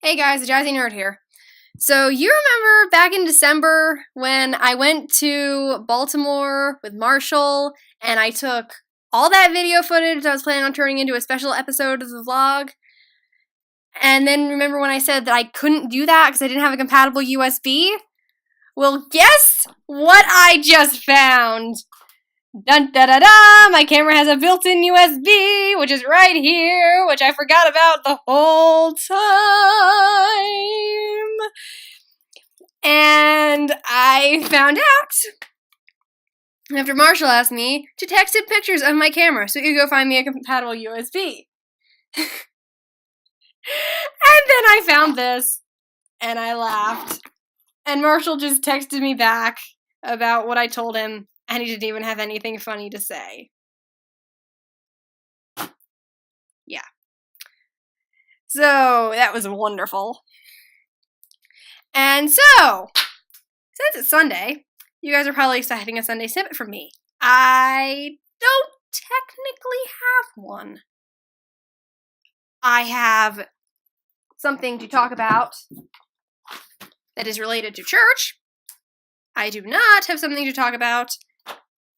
Hey guys, the JazzieNerd here. So you remember back in December when I went to Baltimore with Marshall and I took all that video footage I was planning on turning into a special episode of the vlog? And then remember when I said that I couldn't do that because I didn't have a compatible USB? Well, guess what I just found? Dun da da da! My camera has a built-in USB, which is right here, which I forgot about the whole time. And I found out after Marshall asked me to text him pictures of my camera so he could go find me a compatible USB. And then I found this, and I laughed. And Marshall just texted me back about what I told him. And he didn't even have anything funny to say. Yeah. So, that was wonderful. And so, since it's Sunday, you guys are probably expecting a Sunday snippet from me. I don't technically have one. I have something to talk about that is related to church. I do not have something to talk about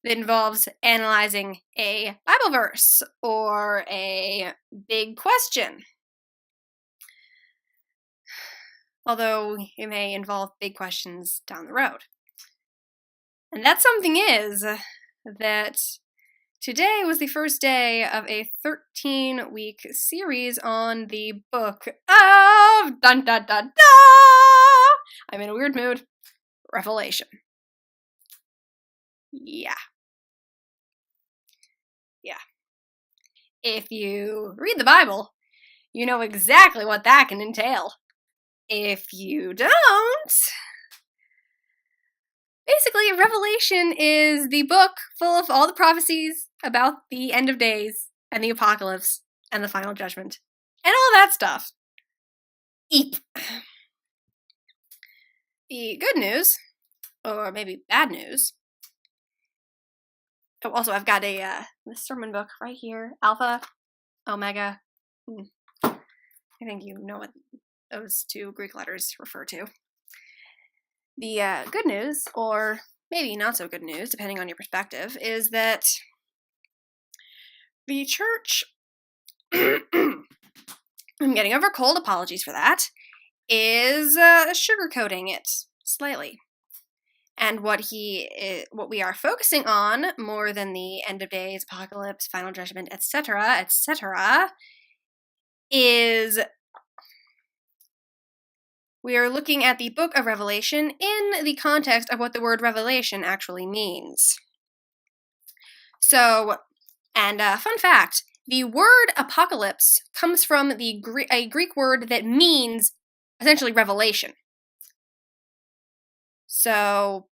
that involves analyzing a Bible verse or a big question. Although it may involve big questions down the road. And that something is that today was the first day of a 13-week series on the book of dun dun dun da! I'm in a weird mood. Revelation. Yeah. If you read the Bible, you know exactly what that can entail. If you don't, basically, Revelation is the book full of all the prophecies about the end of days and the apocalypse and the final judgment and all that stuff. Eep. The good news, or maybe bad news. Oh, also, I've got this sermon book right here. Alpha, Omega. I think you know what those two Greek letters refer to. The good news, or maybe not so good news, depending on your perspective, is that the church, I'm getting over a cold, apologies for that, is sugarcoating it slightly. And what we are focusing on, more than the end of days, apocalypse, final judgment, etc., is we are looking at the book of Revelation in the context of what the word revelation actually means. So, and fun fact, the word apocalypse comes from a Greek word that means essentially revelation. So,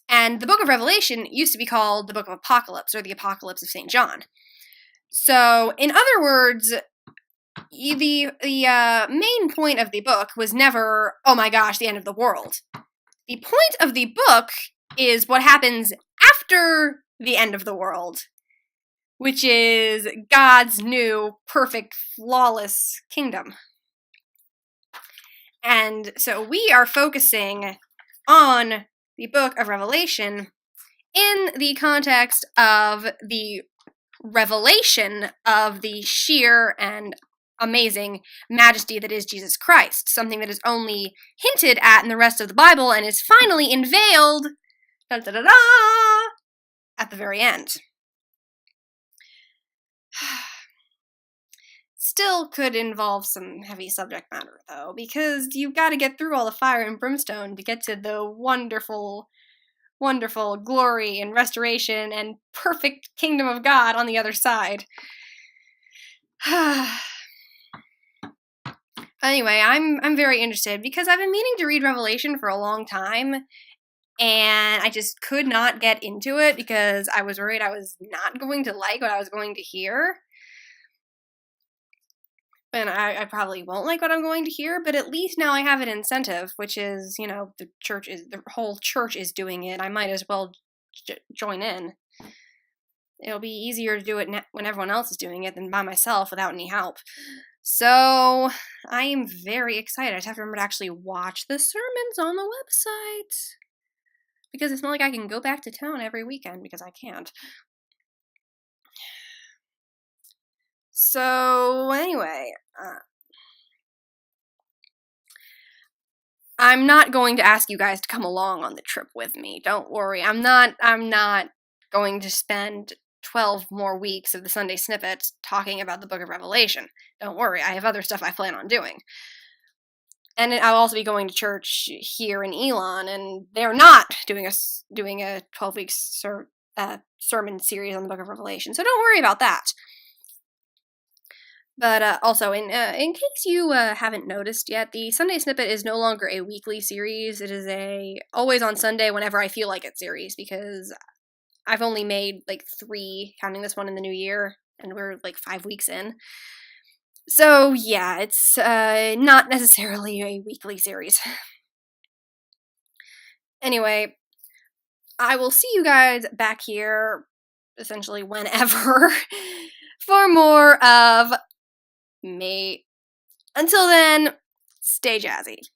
and the book of Revelation used to be called the book of Apocalypse, or the Apocalypse of St. John. So, in other words, the main point of the book was never, oh my gosh, the end of the world. The point of the book is what happens after the end of the world, which is God's new, perfect, flawless kingdom. And so we are focusing on the book of Revelation in the context of the revelation of the sheer and amazing majesty that is Jesus Christ, something that is only hinted at in the rest of the Bible and is finally unveiled at the very end. Still could involve some heavy subject matter, though, because you've got to get through all the fire and brimstone to get to the wonderful, wonderful glory and restoration and perfect kingdom of God on the other side. Anyway, I'm very interested because I've been meaning to read Revelation for a long time, and I just could not get into it because I was worried I was not going to like what I was going to hear. And I probably won't like what I'm going to hear, but at least now I have an incentive, which is, the whole church is doing it. I might as well join in. It'll be easier to do it when everyone else is doing it than by myself without any help. So I am very excited. I just have to remember to actually watch the sermons on the website. Because it's not like I can go back to town every weekend, because I can't. So anyway, I'm not going to ask you guys to come along on the trip with me. Don't worry. I'm not going to spend 12 more weeks of the Sunday Snippets talking about the Book of Revelation. Don't worry. I have other stuff I plan on doing. And I'll also be going to church here in Elon, and they're not doing a 12-week sermon series on the Book of Revelation. So don't worry about that. But also, in case you haven't noticed yet, the Sunday Snippet is no longer a weekly series. It is a always on Sunday whenever I feel like it series, because I've only made like 3, counting this one in the new year, and we're like 5 weeks in. So yeah, it's not necessarily a weekly series. Anyway, I will see you guys back here, essentially whenever, for more of me. Until then, stay jazzy.